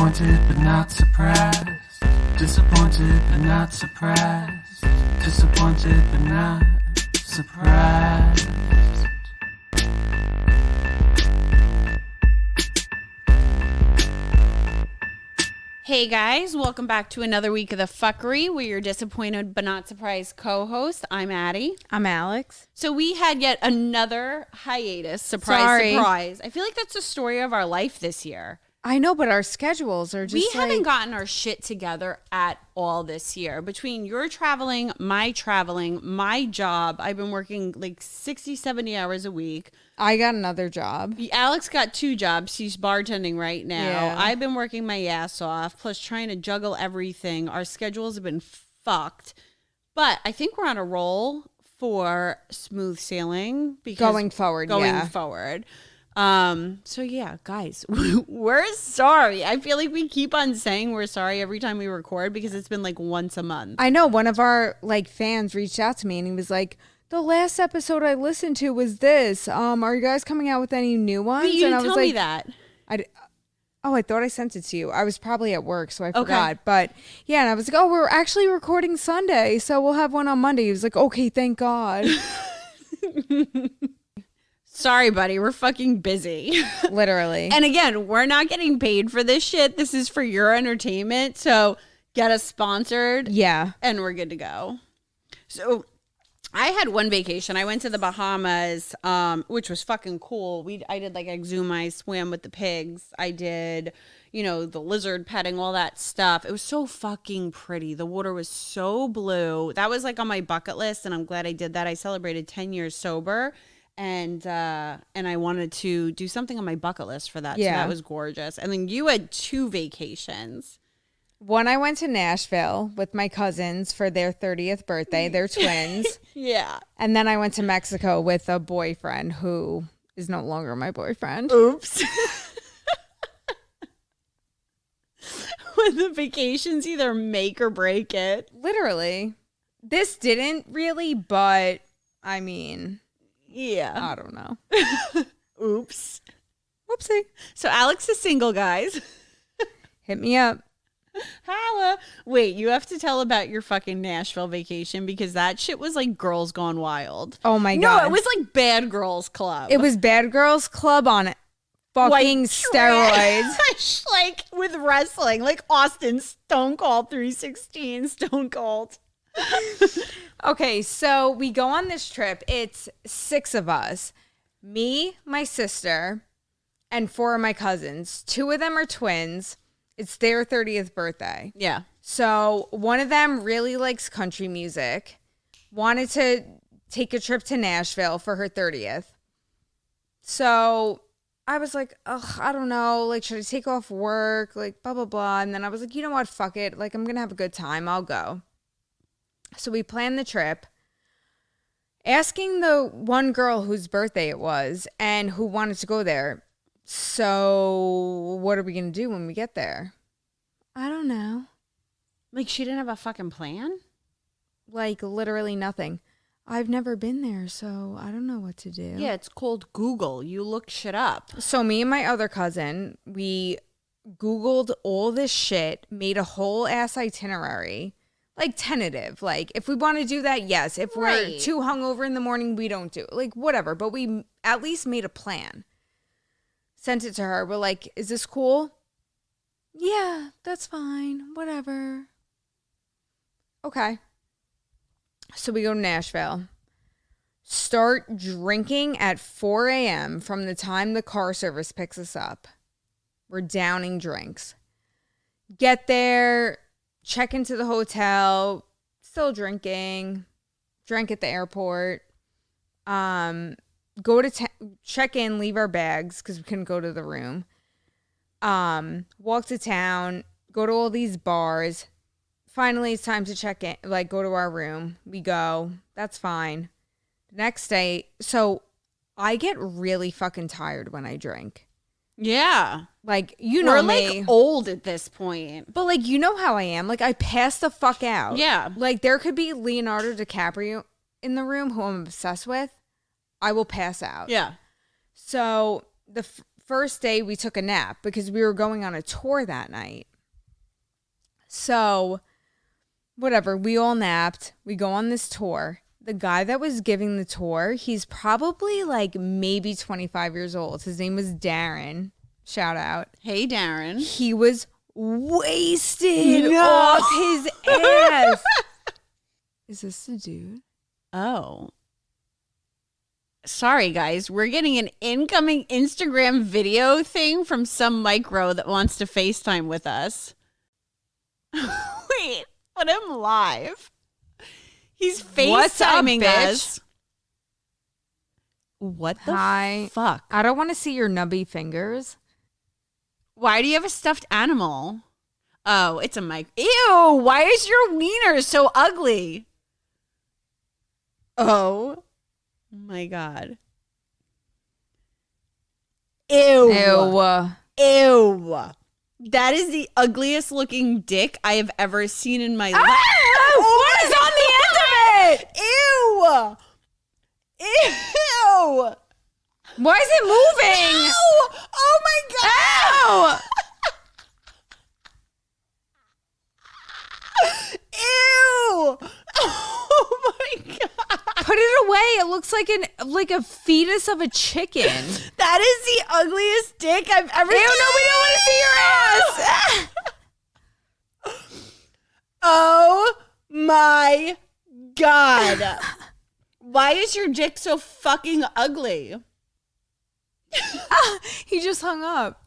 Disappointed but not surprised. Disappointed but not surprised. Disappointed but not surprised. Hey guys, welcome back to another week of the fuckery. We're your disappointed but not surprised co-host. I'm Addie. I'm Alex. So we had yet another hiatus. Surprise. I feel like that's the story of our life this year. I know, but our schedules are just We haven't gotten our shit together at all this year. Between your traveling, my job, I've been working like 60, 70 hours a week. I got another job. Alex got 2 jobs. She's bartending right now. Yeah. I've been working my ass off, plus trying to juggle everything. Our schedules have been fucked. But I think we're on a roll for smooth sailing. Going forward. So yeah, guys, we're sorry. I feel like we keep on saying we're sorry every time we record because it's been like once a month. I know one of our fans reached out to me and he was like, the last episode I listened to was this. Are you guys coming out with any new ones? But you and didn't I was tell me that. I thought I sent it to you. I was probably at work, so I forgot. But yeah, and I was like, we're actually recording Sunday, so we'll have one on Monday. He was like, okay, thank God. Sorry, buddy. We're fucking busy. Literally. And again, we're not getting paid for this shit. This is for your entertainment. So get us sponsored. Yeah. And we're good to go. So I had one vacation. I went to the Bahamas, which was fucking cool. I did like Exuma. I swam with the pigs. I did, the lizard petting, all that stuff. It was so fucking pretty. The water was so blue. That was like on my bucket list, and I'm glad I did that. I celebrated 10 years sober. And I wanted to do something on my bucket list for that. Yeah. So that was gorgeous. And then you had 2 vacations. One, I went to Nashville with my cousins for their 30th birthday. They're twins. Yeah. And then I went to Mexico with a boyfriend who is no longer my boyfriend. Oops. When the vacations either make or break it. Literally. This didn't really, but I mean... Yeah. I don't know. Oops. Whoopsie. So Alex is single, guys. Hit me up. Holla. Wait, you have to tell about your fucking Nashville vacation because that shit was like Girls Gone Wild. Oh my God. No, it was like Bad Girls Club. It was Bad Girls Club on fucking steroids. Like with wrestling, like Austin Stone Cold 316 Stone Cold. Okay, so we go on this trip. It's 6 of us. Me, my sister, and 4 of my cousins. 2 of them are twins. It's their 30th birthday. Yeah. So one of them really likes country music. Wanted to take a trip to Nashville for her 30th. So I was like, I don't know. Like, should I take off work? Like, blah, blah, blah. And then I was like, you know what? Fuck it. Like, I'm going to have a good time. I'll go. So we planned the trip, asking the one girl whose birthday it was and who wanted to go there. So what are we going to do when we get there? I don't know. Like she didn't have a fucking plan? Like literally nothing. I've never been there, so I don't know what to do. Yeah, it's called Google. You look shit up. So me and my other cousin, we Googled all this shit, made a whole ass itinerary. Like tentative, like if we want to do that, yes. If we're too hungover in the morning, we don't do it. Like whatever, but we at least made a plan. Sent it to her. We're like, is this cool? Yeah, that's fine. Whatever. Okay. So we go to Nashville. Start drinking at 4 a.m. from the time the car service picks us up. We're downing drinks. Get there. Check into the hotel, still drinking, drank at the airport, go to check in, leave our bags because we couldn't go to the room, walk to town, go to all these bars. Finally, it's time to check in, like go to our room. We go. That's fine. The next day, so I get really fucking tired when I drink. Yeah. Like, you know, we're me. like old at this point. But like, you know how I am. Like, I pass the fuck out. Yeah. Like, there could be Leonardo DiCaprio in the room who I'm obsessed with. I will pass out. Yeah. So the first day we took a nap because we were going on a tour that night. So, whatever, we all napped. We go on this tour. The guy that was giving the tour, he's probably like maybe 25 years old. His name was Darren. Shout out. Hey, Darren. He was wasted off his ass. Is this the dude? Oh. Sorry, guys. We're getting an incoming Instagram video thing from some micro that wants to FaceTime with us. Wait, put him live. He's FaceTiming us. What the fuck? I don't want to see your nubby fingers. Why do you have a stuffed animal? Oh, it's a mic. Ew, why is your wiener so ugly? Oh my God. Ew. Ew. That is the ugliest looking dick I have ever seen in my life. What is on the end of it? Ew. Ew. Why is it moving? Ew. Oh my God. Ow. Ew. Oh my God. Put it away. It looks like a fetus of a chicken. That is the ugliest dick I've ever seen. No, we don't want to see your ass. Oh my God. Why is your dick so fucking ugly? He just hung up.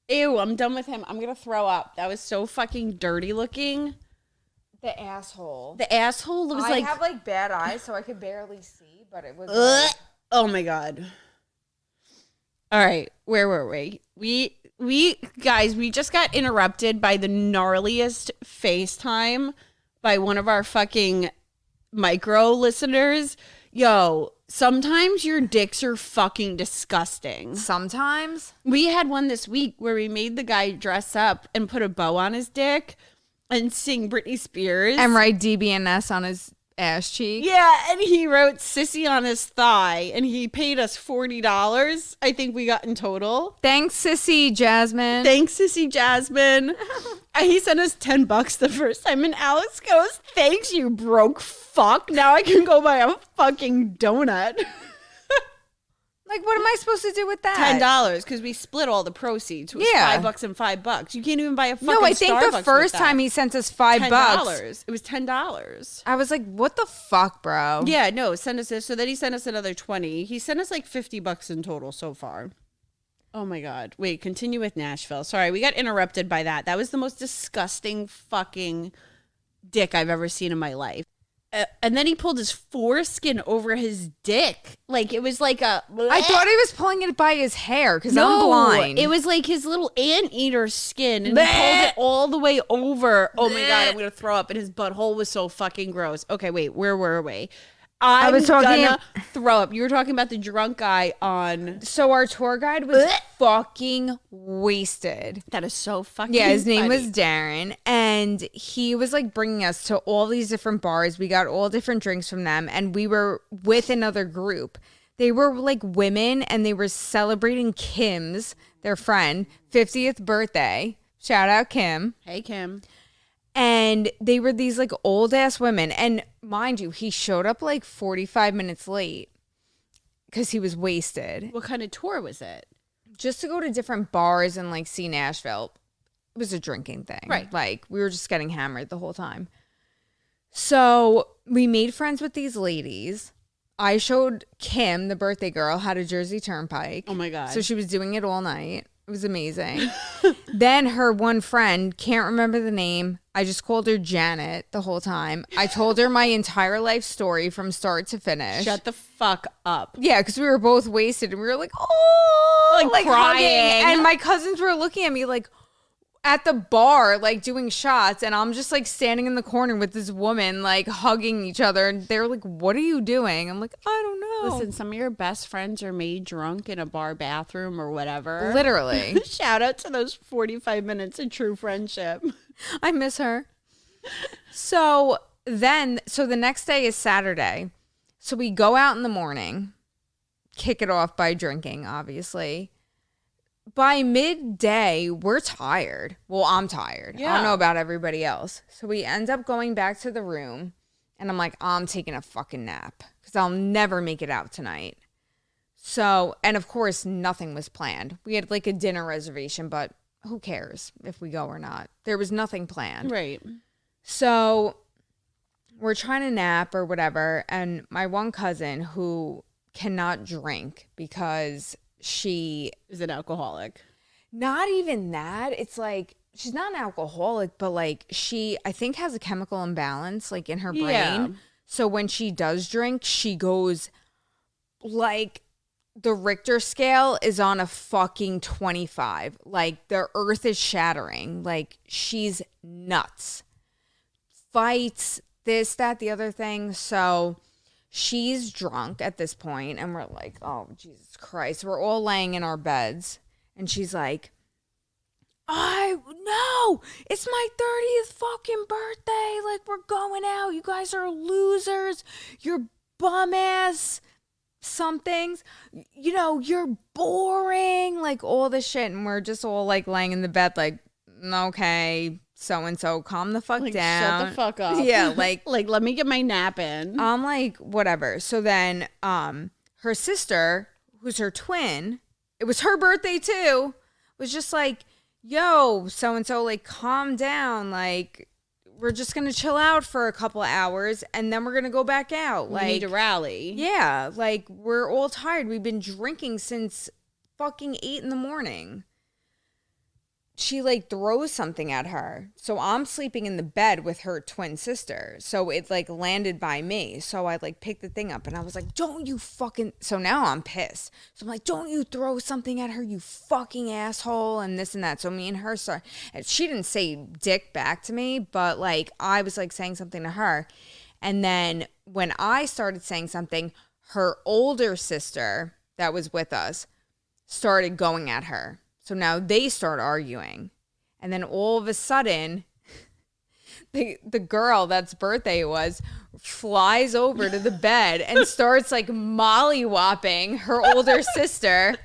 Ew, I'm done with him. I'm going to throw up. That was so fucking dirty looking. The asshole. The asshole was I have like bad eyes, so I could barely see, but it was oh my God. All right, where were we? We guys, we just got interrupted by the gnarliest FaceTime by one of our fucking micro listeners. Yo, sometimes your dicks are fucking disgusting. Sometimes. We had one this week where we made the guy dress up and put a bow on his dick and sing Britney Spears. And write DBNS on his ass cheek. Yeah, and he wrote Sissy on his thigh, and he paid us $40. I think we got in total. Thanks, Sissy Jasmine. Thanks, Sissy Jasmine. And he sent us $10 the first time, and Alex goes, "Thanks, you broke fuck. Now I can go buy a fucking donut." Like, what am I supposed to do with that? $10 because we split all the proceeds. It was $5 and $5. You can't even buy a fucking Starbucks. No, I think Starbucks the first time he sent us $5. It was $10. I was like, what the fuck, bro? Yeah, no, send us this. So then he sent us another 20. He sent us like $50 in total so far. Oh my God. Wait, continue with Nashville. Sorry, we got interrupted by that. That was the most disgusting fucking dick I've ever seen in my life. And then he pulled his foreskin over his dick. Like, it was like a... I thought he was pulling it by his hair because I'm blind. It was like his little anteater skin, and he pulled it all the way over. Oh my God, I'm going to throw up. And his butthole was so fucking gross. Okay, wait, where were we? I was gonna throw up. You were talking about the drunk guy on... So our tour guide was fucking wasted. That is so fucking his name funny. was Darren, and he was like bringing us to all these different bars. We got all different drinks from them, and we were with another group. They were like women, and they were celebrating Kim's, their friend, 50th birthday. Shout out Kim. Hey, Kim. And they were these like old ass women. And mind you, he showed up like 45 minutes late because he was wasted. What kind of tour was it? Just to go to different bars and like see Nashville. It was a drinking thing. Right. Like we were just getting hammered the whole time. So we made friends with these ladies. I showed Kim, the birthday girl, how to Jersey Turnpike. Oh my God. So she was doing it all night. It was amazing. Then her one friend, can't remember the name. I just called her Janet the whole time. I told her my entire life story from start to finish. Shut the fuck up. Yeah, because we were both wasted and we were like, oh, like crying. Hugging. And my cousins were looking at me like at the bar, like doing shots. And I'm just like standing in the corner with this woman, like hugging each other. And they were like, what are you doing? I'm like, I don't know. Listen, some of your best friends are made drunk in a bar bathroom or whatever. Literally. Shout out to those 45 minutes of true friendship. I miss her. So the next day is Saturday. So we go out in the morning kick it off by drinking, obviously. By midday, we're tired. Well, I'm tired. I don't know about everybody else. So we end up going back to the room, and I'm like, I'm taking a fucking nap because I'll never make it out tonight. So, and of course, nothing was planned. We had like a dinner reservation, but who cares if we go or not? There was nothing planned. Right. So we're trying to nap or whatever, and my one cousin who cannot drink because she is an alcoholic. Not even that. It's like she's not an alcoholic, but like she, I think, has a chemical imbalance like in her brain. Yeah. So when she does drink, she goes like the Richter scale is on a fucking 25. Like the earth is shattering. Like she's nuts. Fights, this, that, the other thing. So she's drunk at this point, and we're like, oh, Jesus Christ. We're all laying in our beds, and she's like, no, it's my 30th fucking birthday. Like, we're going out. You guys are losers. You're bum ass somethings. You know, you're boring. Like, all this shit. And we're just all, like, laying in the bed, like, okay, so-and-so, calm the fuck down. Shut the fuck up. Yeah, like like, let me get my nap in. I'm like, whatever. So then her sister, who's her twin, it was her birthday too, was just like, yo, so-and-so, like, calm down. Like, we're just going to chill out for a couple of hours, and then we're going to go back out. We need to rally. Yeah, like, we're all tired. We've been drinking since fucking 8 a.m. She like throws something at her. So I'm sleeping in the bed with her twin sister. So it like landed by me. So I like picked the thing up and I was like, don't you fucking. So now I'm pissed. So I'm like, don't you throw something at her, you fucking asshole, and this and that. So me and her started. And she didn't say dick back to me, but like I was like saying something to her. And then when I started saying something, her older sister that was with us started going at her. So now they start arguing. And then all of a sudden, the girl that's birthday it was flies over to the bed and starts like mollywhopping her older sister.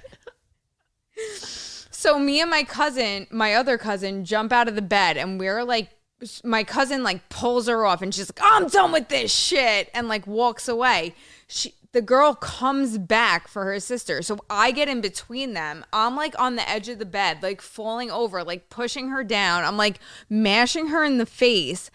So me and my other cousin jump out of the bed, and we're like, my cousin like pulls her off and she's like, I'm done with this shit, and like walks away. The girl comes back for her sister. So I get in between them. I'm like on the edge of the bed, like falling over, like pushing her down. I'm like mashing her in the face.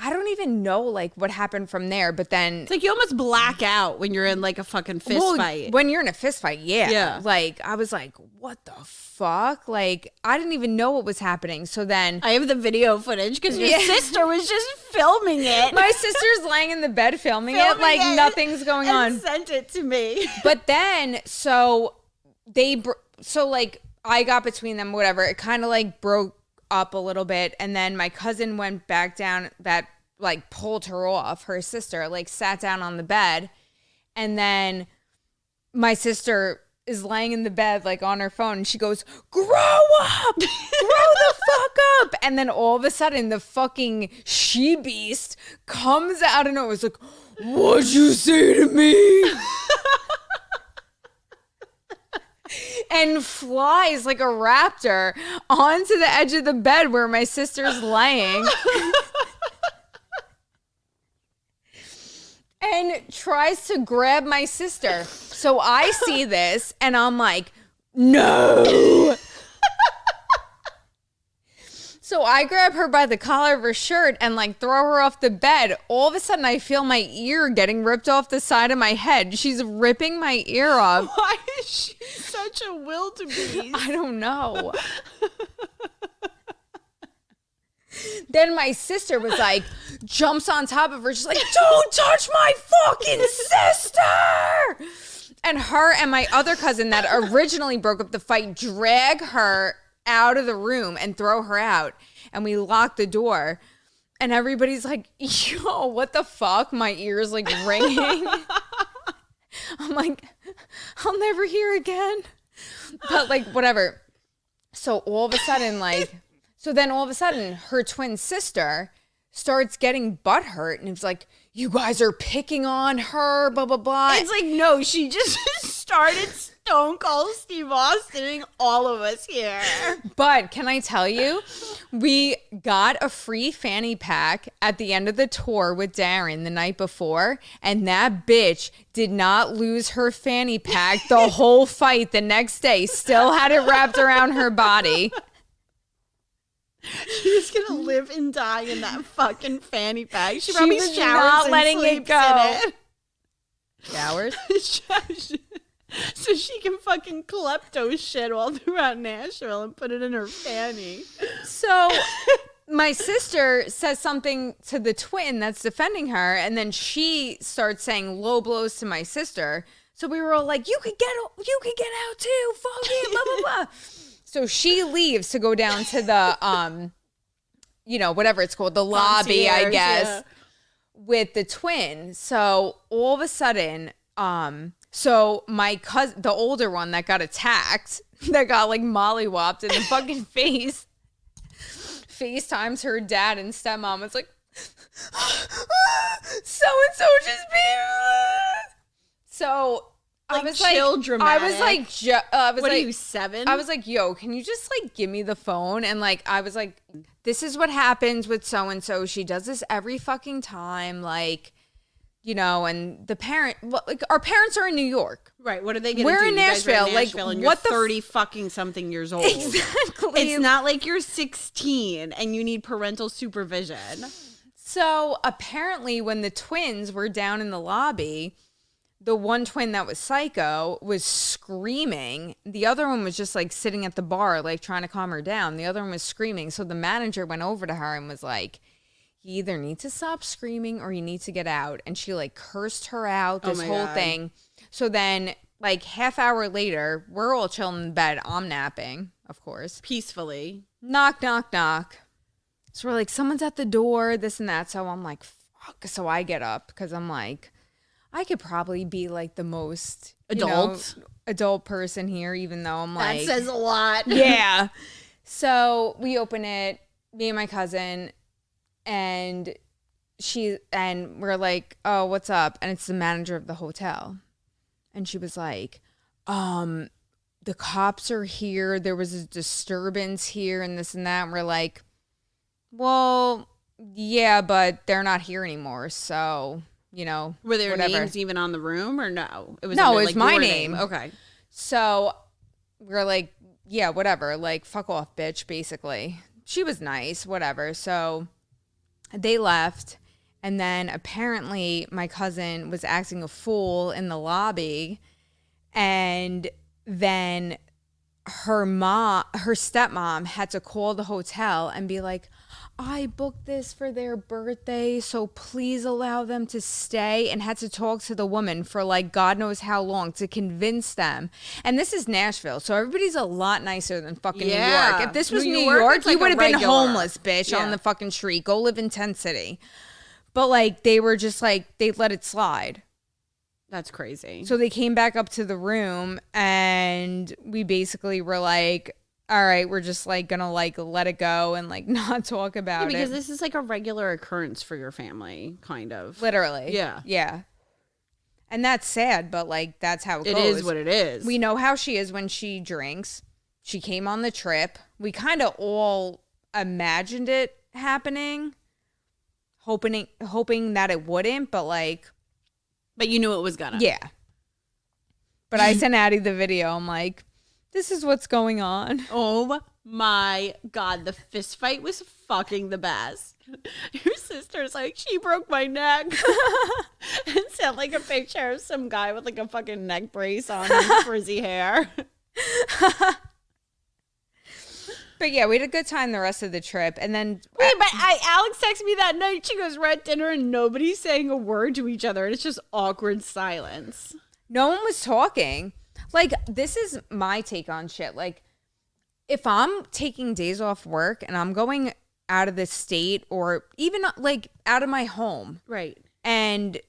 I don't even know like what happened from there, but then it's like you almost black out when you're in like a fucking fist fight. When you're in a fist fight, yeah. Like I was like, what the fuck? Like I didn't even know what was happening. So then I have the video footage because your sister was just filming it. My sister's laying in the bed filming it like nothing's going on. Sent it to me. But then so like I got between them, whatever. It kind of like broke up a little bit, and then my cousin went back down, that like pulled her off, her sister like sat down on the bed, and then my sister is laying in the bed like on her phone, and she goes, grow up, grow the fuck up. And then all of a sudden the fucking she beast comes out of nowhere. It's like, what'd you say to me? And flies like a raptor onto the edge of the bed where my sister's laying. And tries to grab my sister. So I see this and I'm like, no. So I grab her by the collar of her shirt and like throw her off the bed. All of a sudden I feel my ear getting ripped off the side of my head. She's ripping my ear off. Why is she such a wildebeest? I don't know. Then my sister was like, jumps on top of her. She's like, don't touch my fucking sister. And her and my other cousin that originally broke up the fight drag her out of the room and throw her out. And we lock the door. And everybody's like, yo, what the fuck? My ear's like ringing. I'm like, I'll never hear again. But like, whatever. So all of a sudden, like... So then all of a sudden, her twin sister starts getting butthurt and it's like, you guys are picking on her, blah, blah, blah. It's like, no, she just started Stone Cold Steve Austining all of us here. But can I tell you, we got a free fanny pack at the end of the tour with Darren the night before, and that bitch did not lose her fanny pack the whole fight the next day. Still had it wrapped around her body. She's gonna live and die in that fucking fanny pack. She probably was showers not and letting it sleeps go. in Showers? it. So she can fucking klepto shit all throughout Nashville and put it in her fanny. So my sister says something to the twin that's defending her, and then she starts saying low blows to my sister. So we were all like, you could get out too, fuck it, blah, blah, blah. So she leaves to go down to the, whatever it's called, the lobby, I guess, with the twin. So all of a sudden, so my cousin, the older one that got attacked, that got like mollywopped in the fucking face, FaceTimes her dad and stepmom. It's like, so-and-so just being... So I was chill like, dramatic. I was What like, are you, 7? I was like, yo, can you just like give me the phone? And like, I was like, this is what happens with so-and-so. She does this every fucking time. Like, and the parent, like our parents are in New York. Right. What are they going to do? We're in You guys are Nashville. Like, and what you're the 30 fucking something years old. Exactly. It's not like you're 16 and you need parental supervision. So apparently when the twins were down in the lobby, the one twin that was psycho was screaming. The other one was just like sitting at the bar, like trying to calm her down. The other one was screaming. So the manager went over to her and was like, you either need to stop screaming or you need to get out. And she like cursed her out, this whole thing. So then like half hour later, we're all chilling in bed. I'm napping, of course. Peacefully. Knock, knock, knock. So we're like, someone's at the door, this and that. So I'm like, fuck. So I get up because I'm like, I could probably be like the most adult person here, even though I'm like, that says a lot. Yeah. So we open it, me and my cousin, and we're like, oh, what's up? And it's the manager of the hotel. And she was like, the cops are here. There was a disturbance here and this and that. And we're like, well, yeah, but they're not here anymore. So, were there whatever. names even on the room or no? It was my name. Okay. So we're like, yeah, whatever. Like, fuck off, bitch, basically. She was nice, whatever. So they left. And then apparently my cousin was acting a fool in the lobby. And then her stepmom had to call the hotel and be like, I booked this for their birthday, so please allow them to stay, and had to talk to the woman for like God knows how long to convince them. And this is Nashville, so everybody's a lot nicer than fucking New York. If this was New York, you would have been homeless, bitch, on the fucking street. Go live in Tent City. But like they were just like, they let it slide. That's crazy. So they came back up to the room and we basically were like, all right, we're just like gonna like let it go and like not talk about it. Because this is like a regular occurrence for your family, kind of. Literally. Yeah. Yeah. And that's sad, but like that's how it goes. It is what it is. We know how she is when she drinks. She came on the trip. We kind of all imagined it happening, hoping that it wouldn't, but like. But you knew it was gonna. Yeah. But I sent Addie the video. I'm like, this is what's going on. Oh my God. The fist fight was fucking the best. Your sister's like, she broke my neck. And sent like a picture of some guy with like a fucking neck brace on and frizzy hair. But yeah, we had a good time the rest of the trip. And then wait, but Alex texted me that night. She goes, we're at dinner and nobody's saying a word to each other. And it's just awkward silence. No one was talking. Like, this is my take on shit. Like, if I'm taking days off work and I'm going out of the state or even like out of my home. Right. And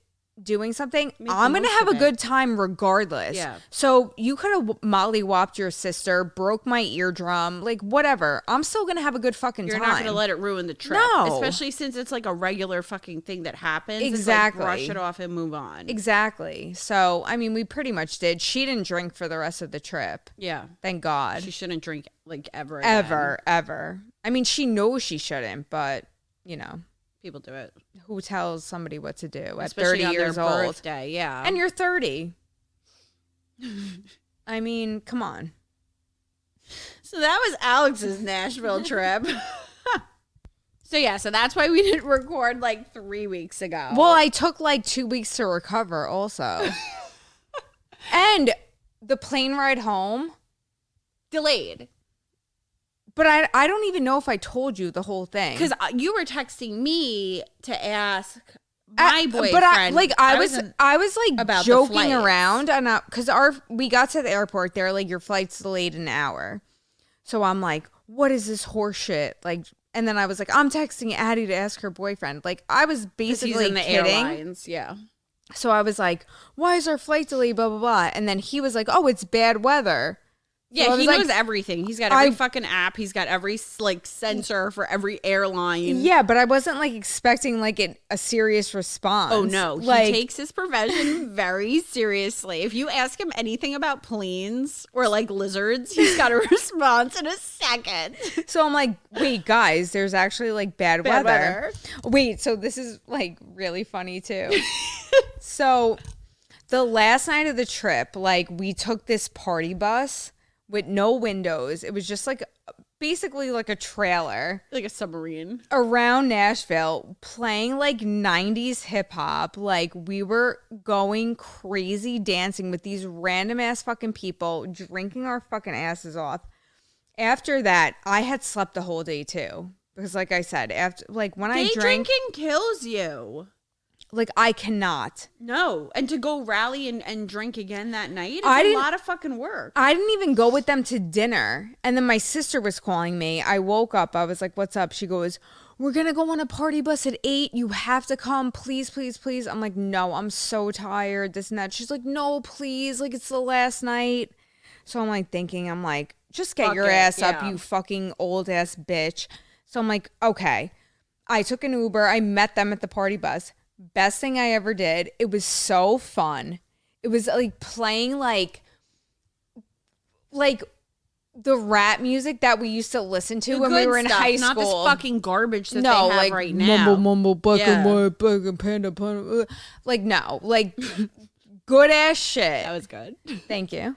doing something, Make the I'm going to most have of a it. good time regardless. Yeah. So you could have mollywopped your sister, broke my eardrum, like whatever. I'm still going to have a good fucking You're time. not going to let it ruin the trip. No. Especially since it's like a regular fucking thing that happens. Exactly. It's like brush it off and move on. Exactly. So, I mean, we pretty much did. She didn't drink for the rest of the trip. Yeah. Thank God. She shouldn't drink like ever again. Ever. I mean, she knows she shouldn't, but, you know. People do it. Who tells somebody what to do at Especially 30 on years their old? birthday, yeah. And you're 30. I mean, come on. So that was Alex's Nashville trip. So that's why we didn't record like 3 weeks ago. Well, I took like 2 weeks to recover also. And the plane ride home. Delayed. But I don't even know if I told you the whole thing. Because you were texting me to ask my boyfriend. But I was like about the joking flights. around, and because we got to the airport, they're like, your flight's delayed an hour. So I'm like, what is this horse shit? Like, and then I was like, I'm texting Addie to ask her boyfriend. Like, I was 'Cause basically he's in the kidding. airlines, yeah. So I was like, why is our flight delayed? Blah blah blah. And then he was like, oh, it's bad weather. So Yeah, I he was knows like, everything. He's got every fucking app. He's got every like sensor for every airline. Yeah, but I wasn't like expecting like a serious response. Oh no, like, he takes his profession very seriously. If you ask him anything about planes or like lizards, he's got a response in a second. So I'm like, wait, guys, there's actually like bad weather. Wait, so this is like really funny too. So the last night of the trip, like we took this party bus with no windows. It was just like basically like a trailer Like a submarine. around Nashville playing like 90s hip hop. Like we were going crazy dancing with these random ass fucking people, drinking our fucking asses off. After that, I had slept the whole day too. Because like I said, after like when I drank, drinking kills you. like I cannot. No. And to go rally and drink again that night is I a didn't- lot of fucking work. I didn't even go with them to dinner. And then my sister was calling me. I woke up. I was like, what's up? She goes, we're going to go on a party bus at 8. You have to come. Please, please, please. I'm like, no, I'm so tired. This and that. She's like, no, please. Like, it's the last night. So I'm like thinking, I'm like, just get Fuck your it, ass up, yeah. you fucking old ass bitch. So I'm like, okay. I took an Uber. I met them at the party bus. Best thing I ever did. It was so fun. It was like playing like the rap music that we used to listen to when we good were in stuff, high not this school. fucking garbage that No, they have like right now. mumble, black and Yeah. white, black and panda, panda. Like no, like good ass shit. That was good. Thank you.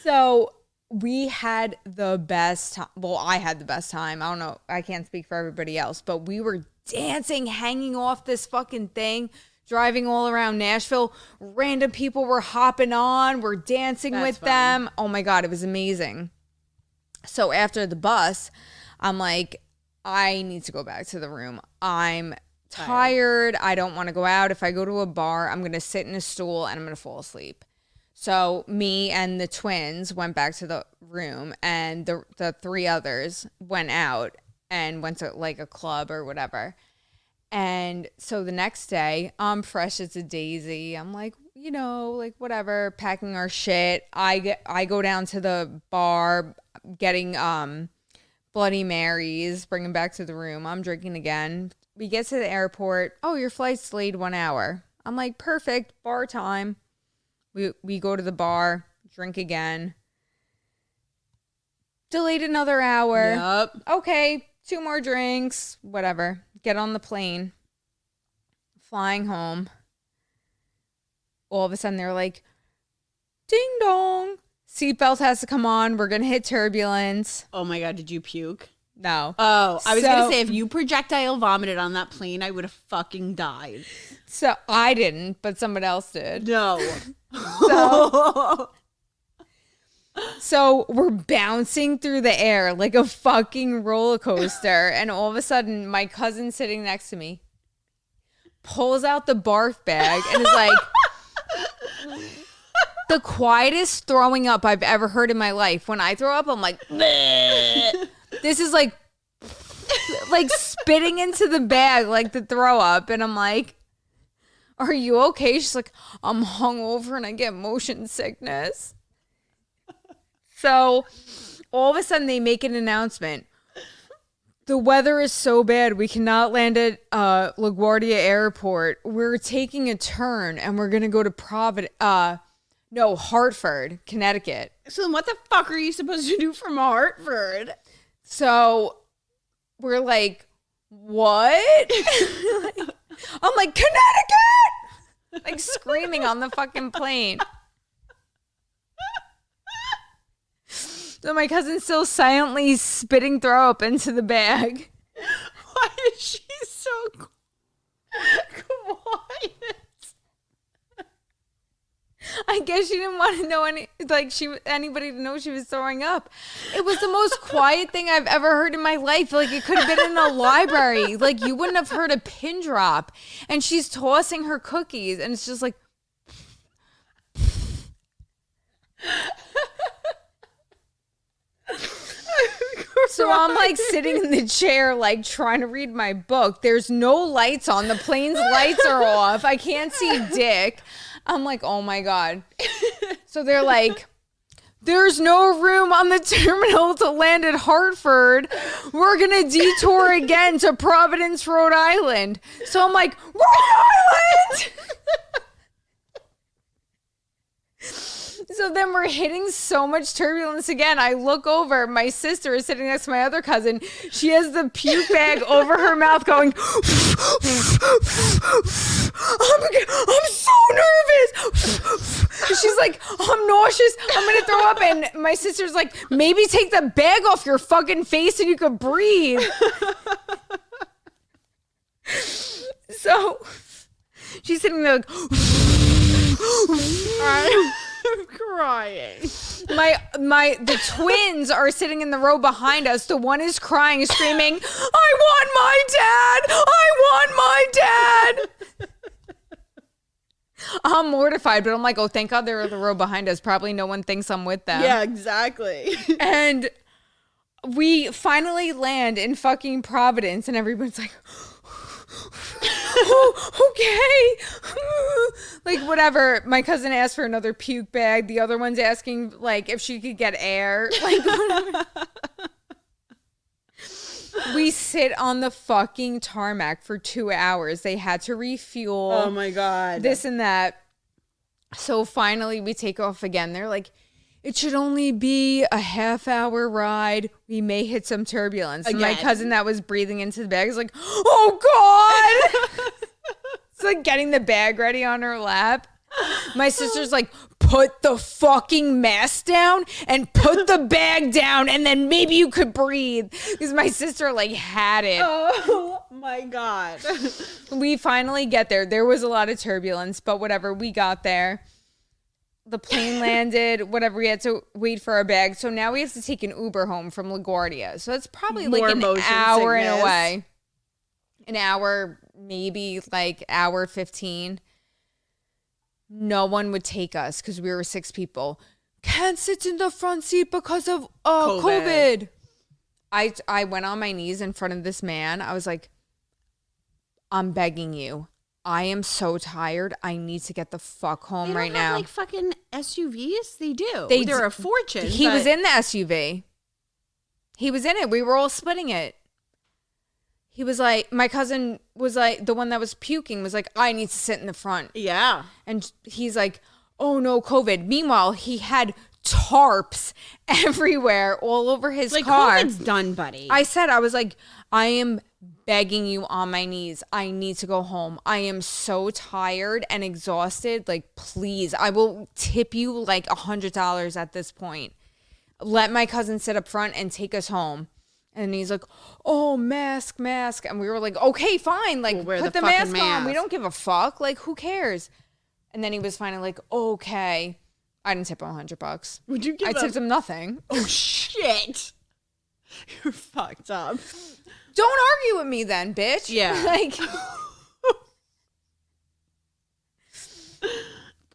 So we had the best time. Well, I had the best time. I don't know. I can't speak for everybody else, but we were dancing, hanging off this fucking thing, driving all around Nashville. Random people were hopping on. We're dancing That's with fun. them. Oh my God, it was amazing. So after the bus, I'm like, I need to go back to the room. I'm tired. I don't want to go out. If I go to a bar, I'm going to sit in a stool and I'm going to fall asleep. So me and the twins went back to the room, and the 3 others went out and went to like a club or whatever. And so the next day, I'm fresh as a daisy. I'm like, you know, like whatever, packing our shit. I go down to the bar, getting Bloody Marys, bring them back to the room. I'm drinking again. We get to the airport. Oh, your flight's delayed 1 hour. I'm like, perfect, bar time. We go to the bar, drink again. Delayed another hour. Yep. Okay, 2 more drinks, whatever. Get on the plane. Flying home. All of a sudden they're like, ding dong. Seatbelt has to come on. We're going to hit turbulence. Oh my God, did you puke? No. Oh, I was So- going to say, if you projectile vomited on that plane, I would have fucking died. So I didn't, but someone else did. No. So we're bouncing through the air like a fucking roller coaster. And all of a sudden, my cousin sitting next to me pulls out the barf bag and is like, the quietest throwing up I've ever heard in my life. When I throw up, I'm like, bleh. This is like spitting into the bag, like the throw up. And I'm like, are you okay? She's like, I'm hungover and I get motion sickness. So all of a sudden they make an announcement. The weather is so bad, we cannot land at LaGuardia Airport. We're taking a turn and we're going to go to Hartford, Connecticut. So then what the fuck are you supposed to do from Hartford? So we're like, what? I'm like, Connecticut! Like screaming on the fucking plane. So my cousin's still silently spitting throw up into the bag. Why is she so quiet? I guess she didn't want to know anybody to know she was throwing up. It was the most quiet thing I've ever heard in my life. Like it could have been in a library. Like you wouldn't have heard a pin drop. And she's tossing her cookies and it's just like so I'm like sitting in the chair, like trying to read my book. There's no lights on. The plane's lights are off. I can't see dick. I'm like, oh my God. So they're like, there's no room on the terminal to land at Hartford. We're going to detour again to Providence, Rhode Island. So I'm like, Rhode Island! So then we're hitting so much turbulence again. I look over. My sister is sitting next to my other cousin. She has the puke bag over her mouth going, I'm so nervous. She's like, I'm nauseous. I'm going to throw up. And my sister's like, maybe take the bag off your fucking face and you could breathe. So she's sitting there like, I'm crying. The twins are sitting in the row behind us. The one is crying, screaming, I want my dad! I want my dad! I'm mortified, but I'm like, oh, thank God they're in the row behind us. Probably no one thinks I'm with them. Yeah, exactly. And we finally land in fucking Providence, and everyone's like, oh, okay. Like, whatever. My cousin asked for another puke bag. The other one's asking, like, if she could get air. Like, whatever. We sit on the fucking tarmac for 2 hours. They had to refuel. Oh, my God. This and that. So finally, we take off again. They're like, it should only be a half-hour ride. We may hit some turbulence. And my cousin that was breathing into the bag is like, oh, God. It's like getting the bag ready on her lap. My sister's like, put the fucking mask down and put the bag down and then maybe you could breathe. Because my sister like had it. Oh, my God. We finally get there. There was a lot of turbulence, but whatever. We got there. The plane landed, whatever. We had to wait for our bag. So now we have to take an Uber home from LaGuardia. So it's probably like an hour and away. An hour, maybe like hour 15. No one would take us because we were 6 people. Can't sit in the front seat because of COVID. I went on my knees in front of this man. I was like, I'm begging you. I am so tired. I need to get the fuck home right now. Like fucking SUVs? They do. They're a fortune. He was in the SUV. He was in it. We were all splitting it. He was like, my cousin was like, the one that was puking was like, I need to sit in the front. Yeah. And he's like, oh no, COVID. Meanwhile, he had tarps everywhere all over his car. COVID's done, buddy. I was like, I am begging you on my knees. I need to go home. I am so tired and exhausted. Like, please, I will tip you like $100 at this point. Let my cousin sit up front and take us home. And he's like, oh, mask. And we were like, okay, fine. Like, we'll put the mask on. We don't give a fuck. Like, who cares? And then he was finally like, okay. I didn't tip him $100. Would you give I tipped him nothing. Oh, shit. You're fucked up. Don't argue with me then, bitch. Yeah. Like,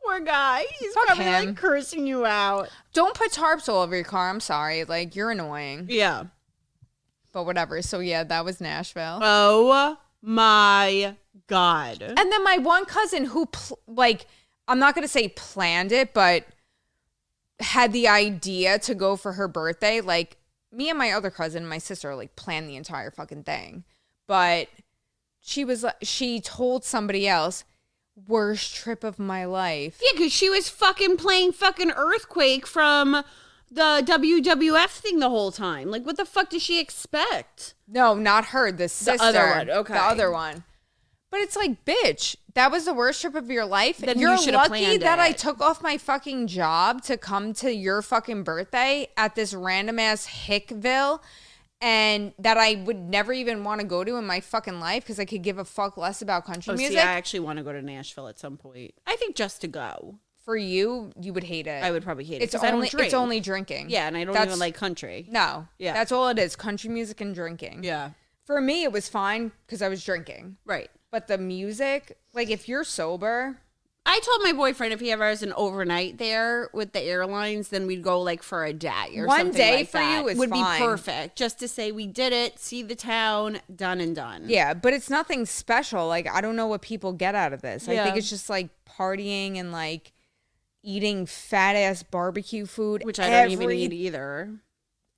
poor guy. He's fuck probably him. like cursing you out. Don't put tarps all over your car. I'm sorry. Like, you're annoying. Yeah. But whatever. So, yeah, that was Nashville. Oh, my God. And then my one cousin who, I'm not going to say planned it, but had the idea to go for her birthday. Like, me and my other cousin, my sister, like, planned the entire fucking thing. But she told somebody else, worst trip of my life. Yeah, because she was fucking playing fucking Earthquake from the WWF thing the whole time. Like, what the fuck does she expect? No, not her. The sister. The other one. Okay. The other one. But it's like, bitch, that was the worst trip of your life. Then You're you lucky lucky that I it. took off my fucking job to come to your fucking birthday at this random ass Hickville, and that I would never even want to go to in my fucking life because I could give a fuck less about country music. See, I actually want to go to Nashville at some point. I think just to go. For you, you would hate it. I would probably hate it. It's only drinking. Yeah, and I don't even like country. No. Yeah. That's all it is. Country music and drinking. Yeah. For me, it was fine because I was drinking. Right. But the music, like, if you're sober. I told my boyfriend if he ever has an overnight there with the airlines, then we'd go like for a day or one something day like for that. you is would fine. be perfect, just to say we did it, see the town, done and done. Yeah, but it's nothing special. Like, I don't know what people get out of this. I Yeah. think it's just like partying and like eating fat ass barbecue food, which I don't even eat either.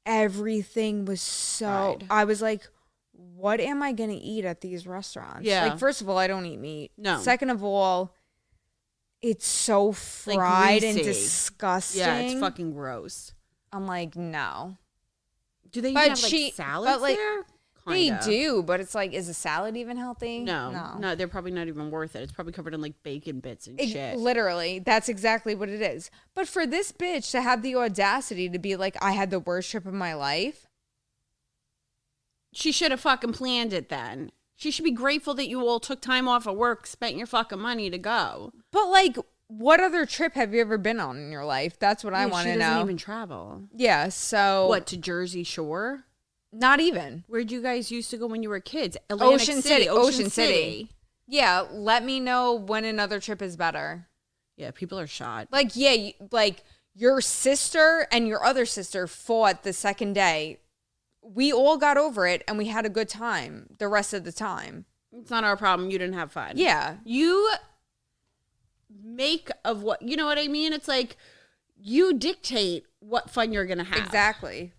Everything was so. Fried. I was like, what am I gonna eat at these restaurants? Yeah. Like, first of all, I don't eat meat. No. Second of all, it's so fried and greasy. disgusting. Yeah, it's fucking gross. I'm like, no. Do they even But have like she- salads but, like, there? They Kinda. do, but it's like, is a salad even healthy? No, they're probably not even worth it. It's probably covered in like bacon bits and shit. Literally, that's exactly what it is. But for this bitch to have the audacity to be like, I had the worst trip of my life. She should have fucking planned it then. She should be grateful that you all took time off of work, spent your fucking money to go. But like, what other trip have you ever been on in your life? That's what I want to know. She doesn't even travel. Yeah, so. What, to Jersey Shore? Not even. Where'd you guys used to go when you were kids? Atlantic Ocean City. City. Yeah, let me know when another trip is better. Yeah, people are shot. Like, yeah, like your sister and your other sister fought the second day. We all got over it and we had a good time the rest of the time. It's not our problem. You didn't have fun. Yeah. You make of what, you know what I mean? It's like you dictate what fun you're going to have. Exactly.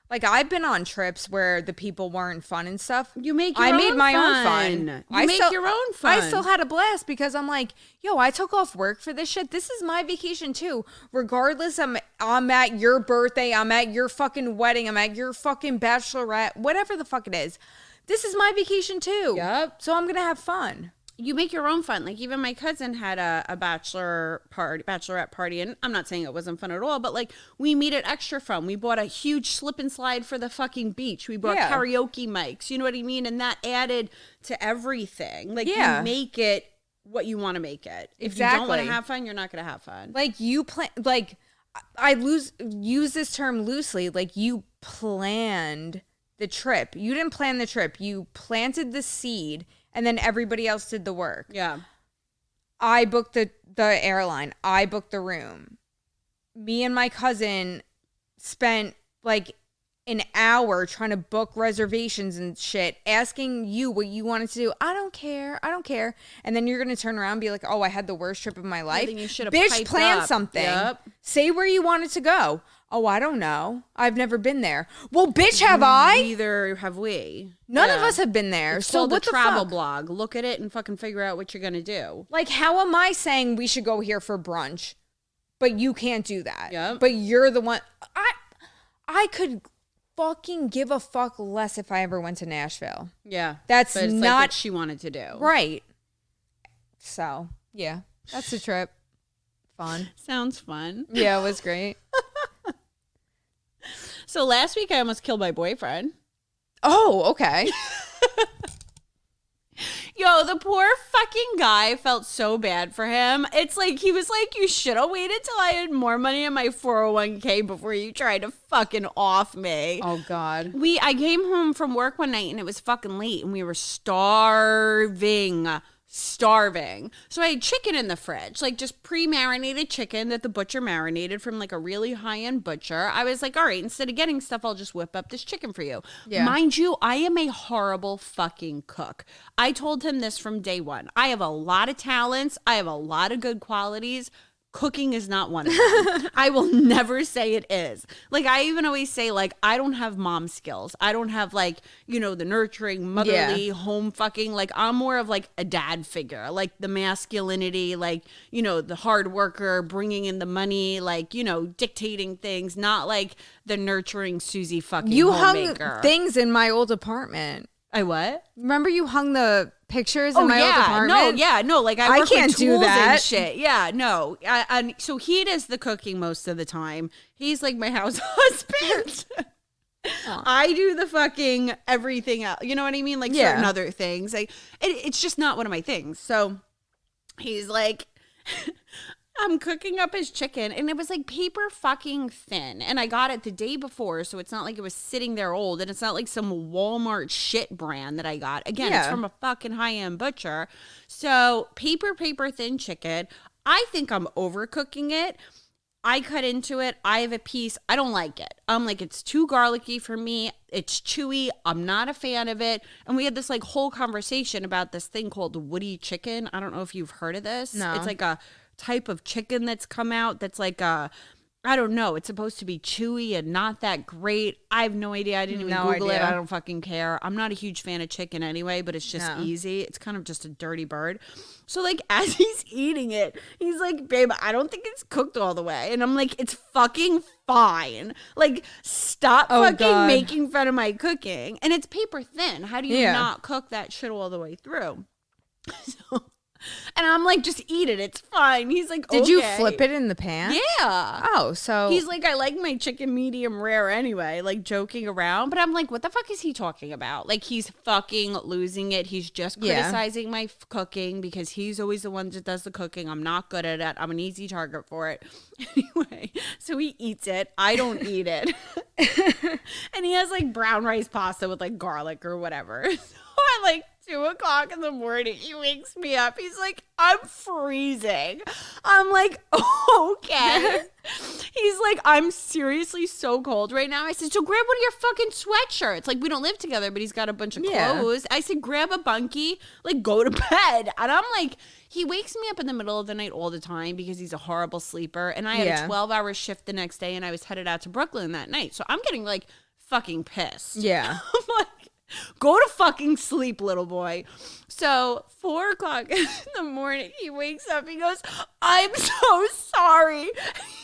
Like, I've been on trips where the people weren't fun and stuff. You make your own I made my fun. own fun. You make your own fun. I still had a blast because I'm like, yo, I took off work for this shit. This is my vacation too. Regardless, I'm at your birthday, I'm at your fucking wedding, I'm at your fucking bachelorette, whatever the fuck it is. This is my vacation too. Yep. So I'm going to have fun. You make your own fun. Like, even my cousin had a bachelorette party, and I'm not saying it wasn't fun at all, but like, we made it extra fun. We bought a huge slip and slide for the fucking beach. We bought karaoke mics. You know what I mean? And that added to everything. Like, you make it what you want to make it. If you don't want to have fun, you're not going to have fun. Like, you plan, like, use this term loosely. Like, you planned the trip. You didn't plan the trip. You planted the seed. And then everybody else did the work. Yeah. I booked the airline. I booked the room. Me and my cousin spent like an hour trying to book reservations and shit, asking you what you wanted to do. I don't care. And then you're going to turn around and be like, oh, I had the worst trip of my life. Then you should have Bitch, plan up. something. Yep. Say where you wanted to go. Oh, I don't know. I've never been there. Well, bitch, have I? Neither have we. None of us have been there. It's so called what the the travel fuck? blog. Look at it and fucking figure out what you're going to do. Like, how am I saying we should go here for brunch, but you can't do that? Yep. But you're the one. I could fucking give a fuck less if I ever went to Nashville. Yeah. That's but it's not like what she wanted to do. right. So, yeah, that's the trip. Fun. Sounds fun. Yeah, it was great. So last week I almost killed my boyfriend. Oh, okay. Yo, the poor fucking guy, felt so bad for him. It's like, he was like, you should have waited till I had more money in my 401k before you tried to fucking off me. Oh, God. I came home from work one night and it was fucking late and we were starving starving. So I had chicken in the fridge, like just pre-marinated chicken that the butcher marinated from like a really high-end butcher. I was like, all right, instead of getting stuff, I'll just whip up this chicken for you. Yeah. Mind you, I am a horrible fucking cook. I told him this from day one. I have a lot of talents. I have a lot of good qualities. Cooking is not one of them. I will never say it is. Like, I even always say, like, I don't have mom skills. I don't have, like, you know, the nurturing, motherly, home fucking. Like, I'm more of, like, a dad figure. Like, the masculinity, like, you know, the hard worker, bringing in the money, like, you know, dictating things. Not, like, the nurturing Susie fucking You homemaker. hung things in my old apartment. I what? Remember you hung the pictures in my old apartment? No, like I work can't with do tools that. and shit. Yeah, no. And so he does the cooking most of the time. He's like my house husband. I do the fucking everything else. You know what I mean? Like certain other things. Like it's just not one of my things. So he's like, I'm cooking up his chicken and it was like paper fucking thin. And I got it the day before. So it's not like it was sitting there old. And it's not like some Walmart shit brand that I got. Again, it's from a fucking high-end butcher. So paper thin chicken. I think I'm overcooking it. I cut into it. I have a piece. I don't like it. I'm like, it's too garlicky for me. It's chewy. I'm not a fan of it. And we had this like whole conversation about this thing called woody chicken. I don't know if you've heard of this. No. It's like a type of chicken that's come out that's like a, I don't know. It's supposed to be chewy and not that great. I have no idea. I didn't even Google it. I don't fucking care. I'm not a huge fan of chicken anyway, but it's just easy. It's kind of just a dirty bird. So like as he's eating it, he's like, babe, I don't think it's cooked all the way. And I'm like, it's fucking fine. Like stop fucking making fun of my cooking. And it's paper thin. How do you not cook that shit all the way through? So... And I'm like, just eat it. It's fine. He's like, Did you flip it in the pan? Yeah. Oh, so. He's like, I like my chicken medium rare anyway, like joking around. But I'm like, what the fuck is he talking about? Like, he's fucking losing it. He's just criticizing my cooking because he's always the one that does the cooking. I'm not good at it. I'm an easy target for it. Anyway, so he eats it. I don't eat it. And he has like brown rice pasta with like garlic or whatever. So I like 2:00 in the morning, he wakes me up. He's like, I'm freezing. I'm like, okay. He's like, I'm seriously so cold right now. I said, so grab one of your fucking sweatshirts. Like, we don't live together, but he's got a bunch of clothes. I said, grab a bunkie, like, go to bed. And I'm like, he wakes me up in the middle of the night all the time because he's a horrible sleeper. And I had a 12-hour shift the next day, and I was headed out to Brooklyn that night. So I'm getting, like, fucking pissed. Yeah. I'm like, go to fucking sleep, little boy. So 4:00 in the morning, he wakes up. He goes, I'm so sorry.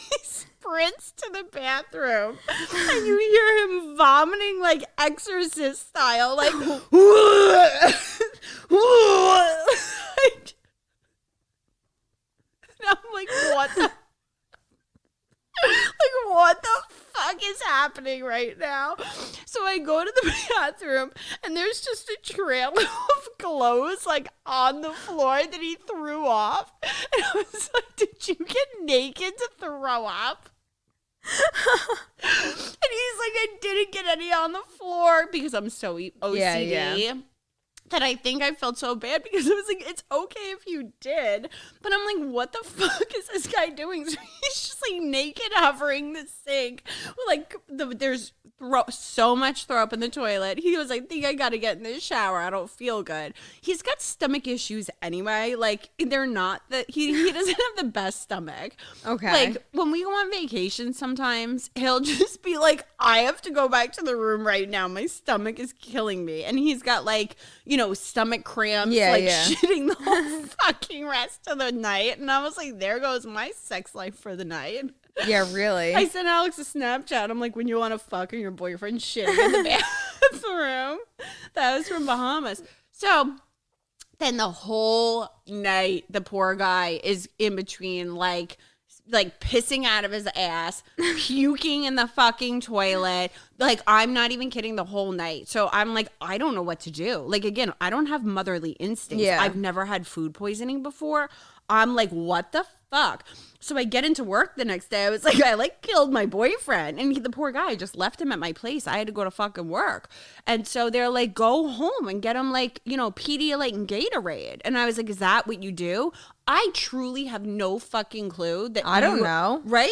He sprints to the bathroom. And you hear him vomiting like exorcist style. Like, and I'm like, what the? Like, what the fuck is happening right now? So I go to the bathroom and there's just a trail of clothes like on the floor that he threw off. And I was like, did you get naked to throw up? And he's like, I didn't get any on the floor because I'm so OCD. That I think I felt so bad because I was like, it's okay if you did. But I'm like, what the fuck is this guy doing? So he's just like naked hovering the sink. Like, there's so much throw up in the toilet. He was like, I think I got to get in the shower. I don't feel good. He's got stomach issues anyway. Like, they're not that he doesn't have the best stomach. Okay. Like, when we go on vacation sometimes, he'll just be like, I have to go back to the room right now. My stomach is killing me. And he's got like, you know, stomach cramps, shitting the whole fucking rest of the night. And I was like, there goes my sex life for the night. Yeah, really? I sent Alex a Snapchat. I'm like, when you want to fuck and your boyfriend shitting in the bathroom. That was from Bahamas. So then the whole night, the poor guy is in between like pissing out of his ass, puking in the fucking toilet. Like, I'm not even kidding, the whole night. So I'm like, I don't know what to do. Like, again, I don't have motherly instincts. Yeah. I've never had food poisoning before. I'm like, what the fuck? So I get into work the next day. I was like, I like killed my boyfriend. And the poor guy, I just left him at my place. I had to go to fucking work. And so they're like, go home and get him like, you know, Pedialyte and Gatorade. And I was like, is that what you do? I truly have no fucking clue that I don't know. Right?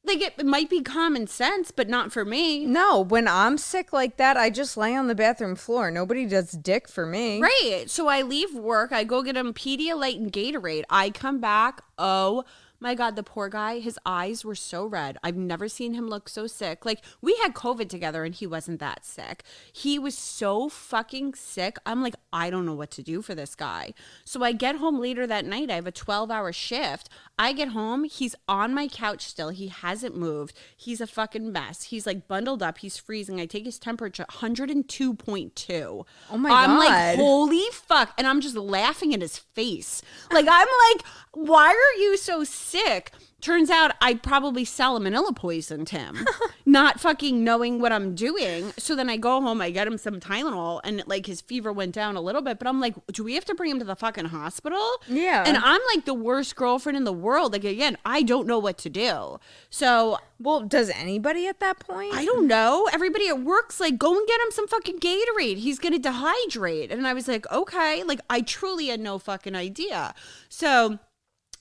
Like it might be common sense, but not for me. No, when I'm sick like that, I just lay on the bathroom floor. Nobody does dick for me. Right. So I leave work. I go get him Pedialyte and Gatorade. I come back. Oh my God, the poor guy, his eyes were so red. I've never seen him look so sick. Like, we had COVID together and he wasn't that sick. He was so fucking sick. I'm like, I don't know what to do for this guy. So I get home later that night. I have a 12-hour shift. I get home. He's on my couch still. He hasn't moved. He's a fucking mess. He's like bundled up. He's freezing. I take his temperature, 102.2. Oh my I'm God. like, holy fuck. And I'm just laughing in his face. Like, I'm like, why are you so sick? Turns out I probably salmonella poisoned him, not fucking knowing what I'm doing. So then I go home, I get him some Tylenol, and like his fever went down a little bit. But I'm like, do we have to bring him to the fucking hospital? Yeah. And I'm like the worst girlfriend in the world. Like, again, I don't know what to do. So Well, does anybody at that point? I don't know. Everybody at work's like, go and get him some fucking Gatorade. He's going to dehydrate. And I was like, okay. Like, I truly had no fucking idea. So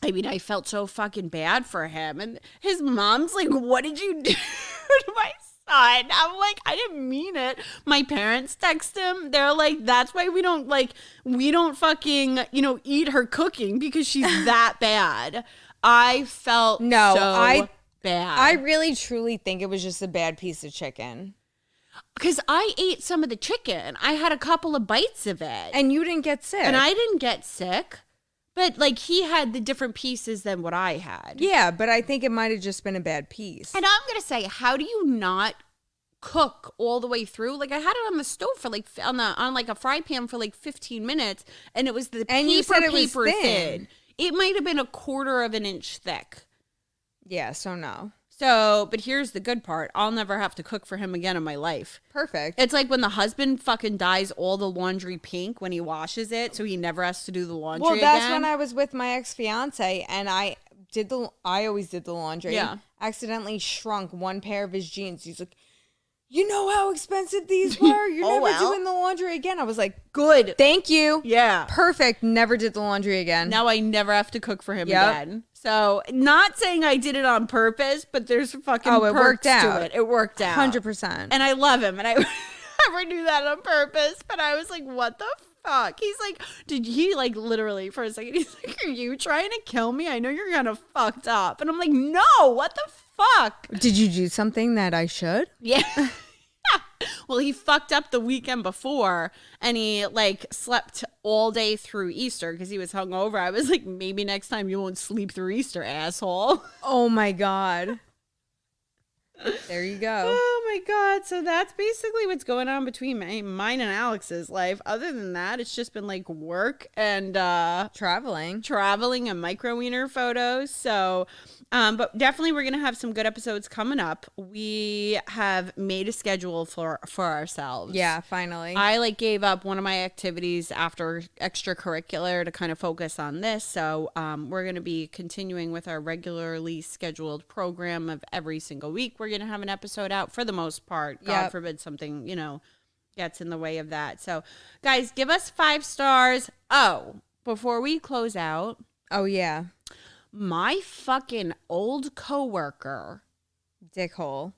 I mean, I felt so fucking bad for him. And his mom's like, what did you do to my son? I'm like, I didn't mean it. My parents text him. They're like, that's why we don't fucking, you know, eat her cooking because she's that bad. I felt bad. I really truly think it was just a bad piece of chicken. Because I ate some of the chicken. I had a couple of bites of it. And you didn't get sick. And I didn't get sick. But, like, he had the different pieces than what I had. Yeah, but I think it might have just been a bad piece. And I'm going to say, how do you not cook all the way through? Like, I had it on the stove for, like, on a fry pan for, like, 15 minutes. And it was the and paper you said it was thin. It might have been 1/4 of an inch thick. Yeah, so no. So, but here's the good part. I'll never have to cook for him again in my life. Perfect. It's like when the husband fucking dyes all the laundry pink when he washes it, so he never has to do the laundry again. Well, that's when I was with my ex-fiance, and I always did the laundry. Yeah. Accidentally shrunk one pair of his jeans. He's like, you know how expensive these were? You're never doing the laundry again. I was like, good. Thank you. Yeah. Perfect. Never did the laundry again. Now I never have to cook for him again. So, not saying I did it on purpose, but there's fucking it perks worked out. to it. It worked out. 100%. And I love him. And I never do that on purpose. But I was like, what the fuck? He's like, did he like literally for a second? He's like, are you trying to kill me? I know you're kind of fucked up. And I'm like, no, what the fuck? Did you do something that I should? Yeah. Well, he fucked up the weekend before and he like slept all day through Easter because he was hungover. I was like, maybe next time you won't sleep through Easter, asshole. Oh my God. There you go. Oh my God. So that's basically what's going on between mine and Alex's life. Other than that, it's just been like work and Traveling and micro wiener photos. So but definitely we're gonna have some good episodes coming up. We have made a schedule for ourselves. Yeah, finally. I like gave up one of my activities after extracurricular to kind of focus on this. So we're going to be continuing with our regularly scheduled program of every single week. We're going to have an episode out for the most part. God forbid something, you know, gets in the way of that. So guys, give us 5 stars. Oh, before we close out. Oh, yeah. My fucking old coworker. Dickhole.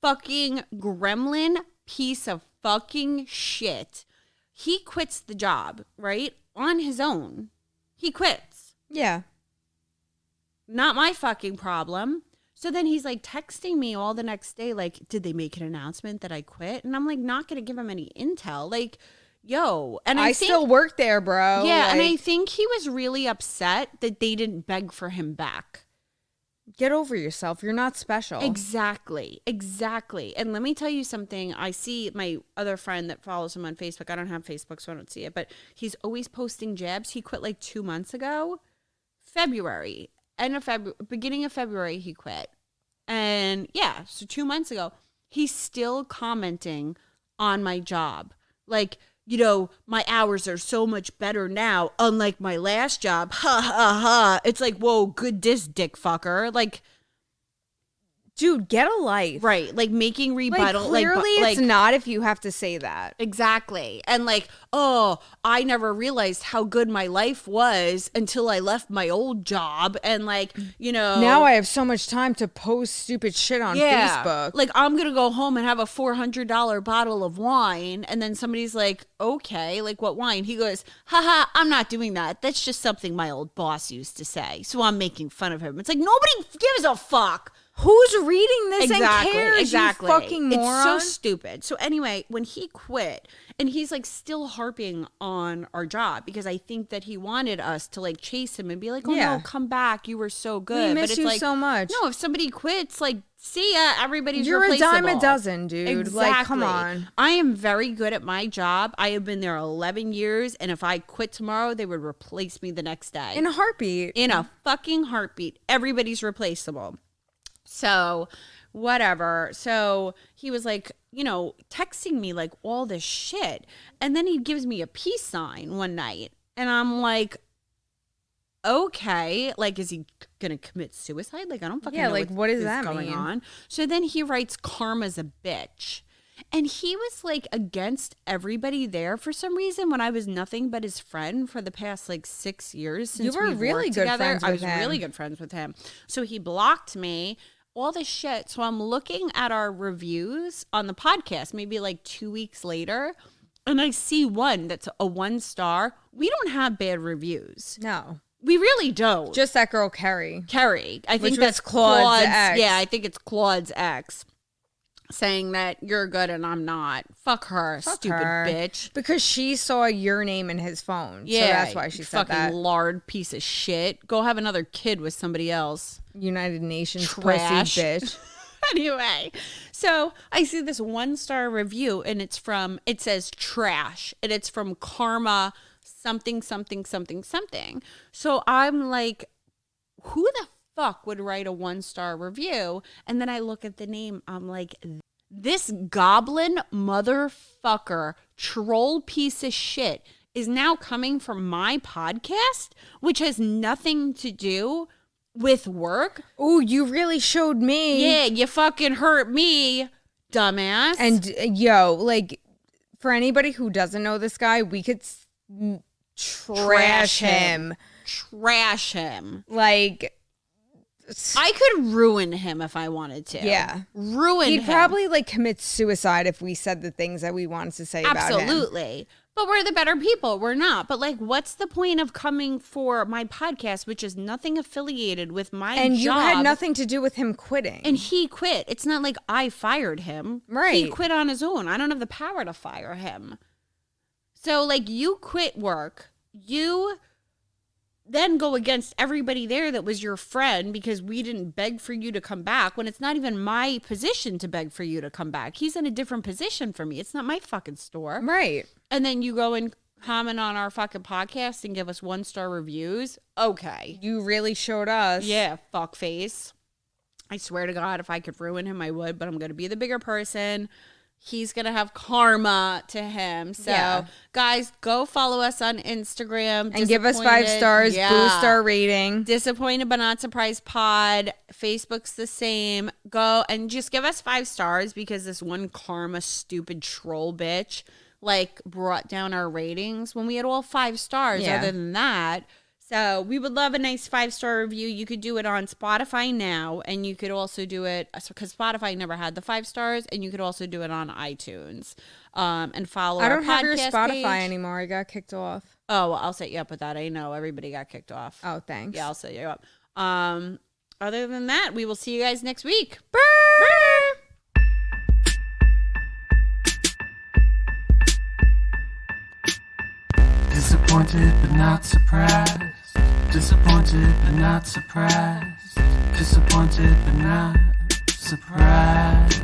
Fucking gremlin piece of fucking shit. He quits the job, right? On his own. He quits. Yeah. Not my fucking problem. So then he's like texting me all the next day, like, did they make an announcement that I quit? And I'm like, not going to give him any intel. Like, yo. And I think, still work there, bro. Yeah. Like, and I think he was really upset that they didn't beg for him back. get over yourself. You're not special. Exactly. And let me tell you something. I see my other friend that follows him on Facebook. I don't have Facebook, so I don't see it. But he's always posting jabs. He quit like 2 months ago. February. Beginning of February, he quit. And yeah, so 2 months ago, he's still commenting on my job. Like, you know, my hours are so much better now, unlike my last job. Ha ha ha. It's like, whoa, good diss, dick fucker. Like, dude, get a life. right. Like making rebuttal. Like, clearly it's not if you have to say that. Exactly. And like, oh, I never realized how good my life was until I left my old job. And like, you know. Now I have so much time to post stupid shit on Facebook. Like, I'm going to go home and have a $400 bottle of wine. And then somebody's like, okay, like what wine? He goes, haha, I'm not doing that. That's just something my old boss used to say. So I'm making fun of him. It's like, nobody gives a fuck. Who's reading this and cares, exactly. you fucking moron? It's so stupid. So anyway, when he quit, and he's like still harping on our job because I think that he wanted us to like chase him and be like, oh no, come back. You were so good. We miss but it's you like, so much. No, if somebody quits, like, see ya, everybody's You're replaceable. a dime a dozen, dude. Exactly. Like, come on. I am very good at my job. I have been there 11 years, and if I quit tomorrow, they would replace me the next day. In a heartbeat. In a fucking heartbeat. Everybody's replaceable. So whatever. So he was like, you know, texting me like all this shit. And then he gives me a peace sign one night. And I'm like, okay, like, is he gonna commit suicide? Like, I don't fucking know like, what does that going mean? on. So then he writes karma's a bitch. And he was like against everybody there for some reason when I was nothing but his friend for the past like 6 years since you were we've really worked good together. friends with I was him. really good friends with him. So he blocked me, all this shit. So I'm looking at our reviews on the podcast maybe like 2 weeks later, and I see one that's a 1 star. We don't have bad reviews. No. We really don't. Just that girl, Carrie. I think Which that's was Claude's ex. Yeah, I think it's Claude's ex saying that you're good and I'm not. Fuck her, stupid bitch. Because she saw your name in his phone. Yeah, so that's why she said fucking that. lard piece of shit. Go have another kid with somebody else. United Nations Trash. pussy bitch. Anyway, so I see this 1 star review and it says trash and it's from Karma something. So I'm like, who the fuck would write a 1 star review? And then I look at the name, I'm like, this goblin motherfucker troll piece of shit is now coming from my podcast, which has nothing to do with work. Oh, you really showed me. Yeah, you fucking hurt me, dumbass. And yo, like, for anybody who doesn't know this guy, we could trash him. Trash him. Like, I could ruin him if I wanted to. Yeah. Ruin he'd him. probably like commit suicide if we said the things that we wanted to say about him. Absolutely. But we're the better people. We're not. But like, what's the point of coming for my podcast, which is nothing affiliated with my job? And you had nothing to do with him quitting. And he quit. It's not like I fired him. Right. He quit on his own. I don't have the power to fire him. So like, you quit work. You then go against everybody there that was your friend because we didn't beg for you to come back when it's not even my position to beg for you to come back. He's in a different position for me. It's not my fucking store. Right. And then you go and comment on our fucking podcast and give us 1 star reviews. Okay. You really showed us. Yeah, fuckface. I swear to God, if I could ruin him, I would, but I'm going to be the bigger person. He's going to have karma to him. So, guys, go follow us on Instagram. And give us 5 stars, boost our rating. Disappointed but not surprised pod. Facebook's the same. Go and just give us 5 stars because this one karma stupid troll bitch like brought down our ratings when we had all 5 stars. Yeah. Other than that. So we would love a nice 5-star review. You could do it on Spotify now, and you could also do it because Spotify never had the 5 stars, and you could also do it on iTunes. And follow our podcast. I don't have your Spotify anymore. I got kicked off. Oh, well, I'll set you up with that. I know everybody got kicked off. Oh, thanks. Yeah, I'll set you up. Other than that, we will see you guys next week. Bye. Disappointed but not surprised. Disappointed but not surprised. Disappointed but not surprised.